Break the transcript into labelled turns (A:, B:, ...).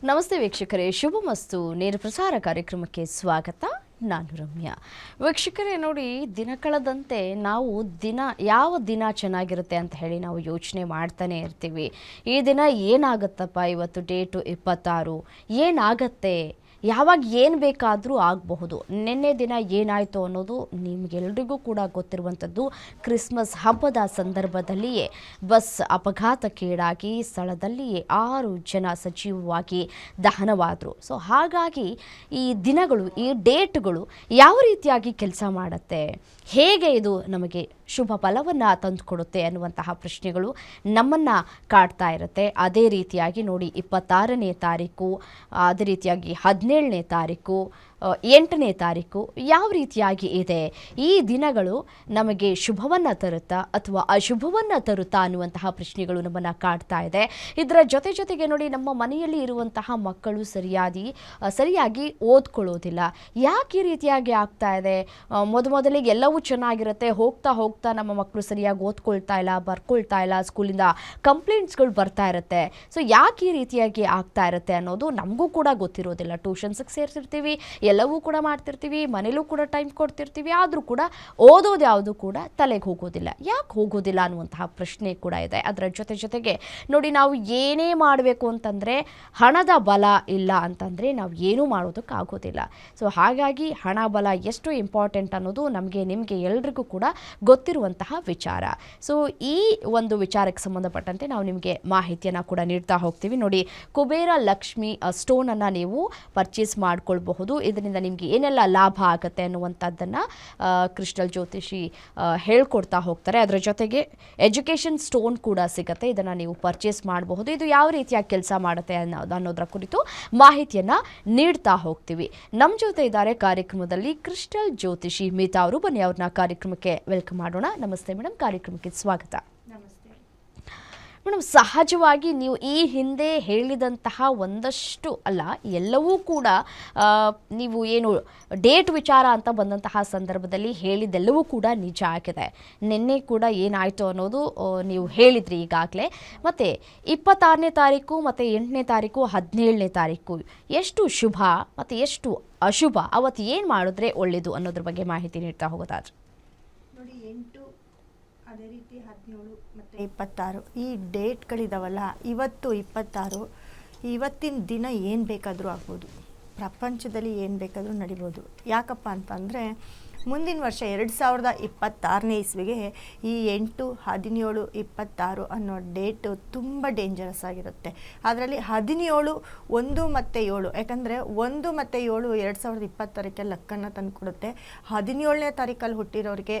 A: ನಮಸ್ತೆ ವೀಕ್ಷಕರೇ, ಶುಭಮಸ್ತು ನೇರ ಪ್ರಸಾರ ಕಾರ್ಯಕ್ರಮಕ್ಕೆ ಸ್ವಾಗತ. ನಾನು ರಮ್ಯಾ. ವೀಕ್ಷಕರೇ ನೋಡಿ, ದಿನ ಕಳೆದಂತೆ ನಾವು ಯಾವ ದಿನ ಚೆನ್ನಾಗಿರುತ್ತೆ ಅಂತ ಹೇಳಿ ನಾವು ಯೋಚನೆ ಮಾಡ್ತಾನೆ ಇರ್ತೀವಿ. ಈ ದಿನ ಏನಾಗುತ್ತಪ್ಪ, ಇವತ್ತು ಡೇಟು 26, ಏನಾಗತ್ತೆ, ಯಾವಾಗ ಏನು ಬೇಕಾದರೂ ಆಗಬಹುದು. ನಿನ್ನೆ ದಿನ ಏನಾಯಿತು ಅನ್ನೋದು ನಿಮಗೆಲ್ರಿಗೂ ಕೂಡ ಗೊತ್ತಿರುವಂಥದ್ದು. ಕ್ರಿಸ್ಮಸ್ ಹಬ್ಬದ ಸಂದರ್ಭದಲ್ಲಿಯೇ ಬಸ್ ಅಪಘಾತಕ್ಕೀಡಾಗಿ ಸ್ಥಳದಲ್ಲಿಯೇ 6 ಜನ ಸಜೀವವಾಗಿ ದಹನವಾದರು. ಸೊ ಹಾಗಾಗಿ ಈ ದಿನಗಳು, ಈ ಡೇಟ್ಗಳು ಯಾವ ರೀತಿಯಾಗಿ ಕೆಲಸ ಮಾಡುತ್ತೆ, ಹೇಗೆ ಇದು ನಮಗೆ ಶುಭ ಫಲವನ್ನು ತಂದುಕೊಡುತ್ತೆ ಅನ್ನುವಂತಹ ಪ್ರಶ್ನೆಗಳು ನಮ್ಮನ್ನು ಕಾಡ್ತಾ ಇರುತ್ತೆ. ಅದೇ ರೀತಿಯಾಗಿ ನೋಡಿ, 26ನೇ ತಾರೀಕು, ಅದೇ ರೀತಿಯಾಗಿ 17ನೇ ತಾರೀಕು, 8ನೇ ತಾರೀಕು ಯಾವ ರೀತಿಯಾಗಿ ಇದೆ, ಈ ದಿನಗಳು ನಮಗೆ ಶುಭವನ್ನು ತರುತ್ತಾ ಅಥವಾ ಅಶುಭವನ್ನು ತರುತ್ತಾ ಅನ್ನುವಂತಹ ಪ್ರಶ್ನೆಗಳು ನಮ್ಮನ್ನು ಕಾಡ್ತಾ ಇದೆ. ಇದರ ಜೊತೆಗೆ ನೋಡಿ, ನಮ್ಮ ಮನೆಯಲ್ಲಿ ಇರುವಂತಹ ಮಕ್ಕಳು ಸರಿಯಾಗಿ ಓದ್ಕೊಳ್ಳೋದಿಲ್ಲ. ಯಾಕೆ ಈ ರೀತಿಯಾಗಿ ಆಗ್ತಾ ಇದೆ? ಮೊದಲಿಗೆ ಎಲ್ಲವೂ ಚೆನ್ನಾಗಿರುತ್ತೆ, ಹೋಗ್ತಾ ನಮ್ಮ ಮಕ್ಕಳು ಸರಿಯಾಗಿ ಓದ್ಕೊಳ್ತಾ ಇಲ್ಲ, ಬರ್ಕೊಳ್ತಾ ಇಲ್ಲ, ಸ್ಕೂಲಿಂದ ಕಂಪ್ಲೇಂಟ್ಸ್ಗಳು ಬರ್ತಾ ಇರುತ್ತೆ. ಸೊ ಯಾಕೆ ಈ ರೀತಿಯಾಗಿ ಆಗ್ತಾ ಇರುತ್ತೆ ಅನ್ನೋದು ನಮಗೂ ಕೂಡ ಗೊತ್ತಿರೋದಿಲ್ಲ. ಟ್ಯೂಷನ್ಸ್ಗೆ ಸೇರಿಸಿರ್ತೀವಿ, ಎಲ್ಲವೂ ಕೂಡ ಮಾಡ್ತಿರ್ತೀವಿ, ಮನೇಲೂ ಕೂಡ ಟೈಮ್ ಕೊಡ್ತಿರ್ತೀವಿ, ಆದರೂ ಕೂಡ ಓದೋದು ಯಾವುದು ಕೂಡ ತಲೆಗೆ ಹೋಗೋದಿಲ್ಲ. ಯಾಕೆ ಹೋಗೋದಿಲ್ಲ ಅನ್ನುವಂತಹ ಪ್ರಶ್ನೆ ಕೂಡ ಇದೆ. ಅದರ ಜೊತೆಗೆ ನೋಡಿ, ನಾವು ಏನೇ ಮಾಡಬೇಕು ಅಂತಂದರೆ ಹಣದ ಬಲ ಇಲ್ಲ ಅಂತಂದರೆ ನಾವು ಏನೂ ಮಾಡೋದಕ್ಕಾಗೋದಿಲ್ಲ. ಸೊ ಹಾಗಾಗಿ ಹಣ ಬಲ ಎಷ್ಟು ಇಂಪಾರ್ಟೆಂಟ್ ಅನ್ನೋದು ನಿಮಗೆ ಎಲ್ರಿಗೂ ಕೂಡ ಗೊತ್ತಿರುವಂತಹ ವಿಚಾರ. ಸೊ ಈ ಒಂದು ವಿಚಾರಕ್ಕೆ ಸಂಬಂಧಪಟ್ಟಂತೆ ನಾವು ನಿಮಗೆ ಮಾಹಿತಿಯನ್ನು ಕೂಡ ನೀಡ್ತಾ ಹೋಗ್ತೀವಿ. ನೋಡಿ, ಕುಬೇರ ಲಕ್ಷ್ಮಿ ಸ್ಟೋನನ್ನು ನೀವು ಪರ್ಚೇಸ್ ಮಾಡ್ಕೊಳ್ಬಹುದು. ಇದರಿಂದ ನಿಮಗೆ ಏನೆಲ್ಲ ಲಾಭ ಆಗುತ್ತೆ ಅನ್ನುವಂಥದ್ದನ್ನು ಕ್ರಿಸ್ಟಲ್ ಜ್ಯೋತಿಷಿ ಹೇಳ್ಕೊಡ್ತಾ ಹೋಗ್ತಾರೆ. ಅದರ ಜೊತೆಗೆ ಎಜುಕೇಷನ್ ಸ್ಟೋನ್ ಕೂಡ ಸಿಗುತ್ತೆ, ಇದನ್ನು ನೀವು ಪರ್ಚೇಸ್ ಮಾಡಬಹುದು. ಇದು ಯಾವ ರೀತಿಯಾಗಿ ಕೆಲಸ ಮಾಡುತ್ತೆ ಅನ್ನೋದರ ಕುರಿತು ಮಾಹಿತಿಯನ್ನು ನೀಡ್ತಾ ಹೋಗ್ತೀವಿ. ನಮ್ಮ ಜೊತೆ ಇದ್ದಾರೆ ಕಾರ್ಯಕ್ರಮದಲ್ಲಿ ಕ್ರಿಸ್ಟಲ್ ಜ್ಯೋತಿಷಿ ಮಿತಾ ಅವರು. ಬನ್ನಿ, ಅವ್ರನ್ನ ಕಾರ್ಯಕ್ರಮಕ್ಕೆ ವೆಲ್ಕಮ್ ಮಾಡೋಣ. ನಮಸ್ತೆ ಮೇಡಮ್, ಕಾರ್ಯಕ್ರಮಕ್ಕೆ ಸ್ವಾಗತ. ಮೇಡಮ್, ಸಹಜವಾಗಿ ನೀವು ಈ ಹಿಂದೆ ಹೇಳಿದಂತಹ ಒಂದಷ್ಟು ಅಲ್ಲ, ಎಲ್ಲವೂ ಕೂಡ ನೀವು ಏನು ಡೇಟ್ ವಿಚಾರ ಅಂತ ಬಂದಂತಹ ಸಂದರ್ಭದಲ್ಲಿ ಹೇಳಿದ್ದೆಲ್ಲವೂ ಕೂಡ ನಿಜ ಆಗಿದೆ. ನಿನ್ನೆ ಕೂಡ ಏನಾಯಿತು ಅನ್ನೋದು ನೀವು ಹೇಳಿದ್ರಿ ಈಗಾಗಲೇ. ಮತ್ತು 26ನೇ ತಾರೀಕು ಮತ್ತು 8ನೇ ತಾರೀಕು 17ನೇ ತಾರೀಕು ಎಷ್ಟು ಶುಭ ಮತ್ತು ಎಷ್ಟು ಅಶುಭ, ಅವತ್ತು ಏನು ಮಾಡಿದ್ರೆ ಒಳ್ಳೆಯದು ಅನ್ನೋದ್ರ ಬಗ್ಗೆ ಮಾಹಿತಿ ನೀಡ್ತಾ ಹೋಗೋದಾದ್ರೆ.
B: ನೋಡಿ, 8 ಅದೇ ರೀತಿ 17 ಮತ್ತು 26 ಈ ಡೇಟ್ಗಳಿದಾವಲ್ಲ, ಇವತ್ತು 26, ಇವತ್ತಿನ ದಿನ ಏನು ಬೇಕಾದರೂ ಆಗ್ಬೋದು, ಪ್ರಪಂಚದಲ್ಲಿ ಏನು ಬೇಕಾದರೂ ನಡಿಬೋದು. ಯಾಕಪ್ಪ ಅಂತಂದರೆ ಮುಂದಿನ ವರ್ಷ 2026ನೇ ಇಸ್ವಿಗೆ ಈ 8, 17, 26 ಅನ್ನೋ ಡೇಟು ತುಂಬ ಡೇಂಜರಸ್ ಆಗಿರುತ್ತೆ. ಅದರಲ್ಲಿ 17, 1 ಮತ್ತು 7, ಯಾಕಂದರೆ 1 ಮತ್ತು 7 2026 ಲಕ್ಕನ್ನು ತಂದುಕೊಡುತ್ತೆ. 17ನೇ ತಾರೀಕಲ್ಲಿ ಹುಟ್ಟಿರೋರಿಗೆ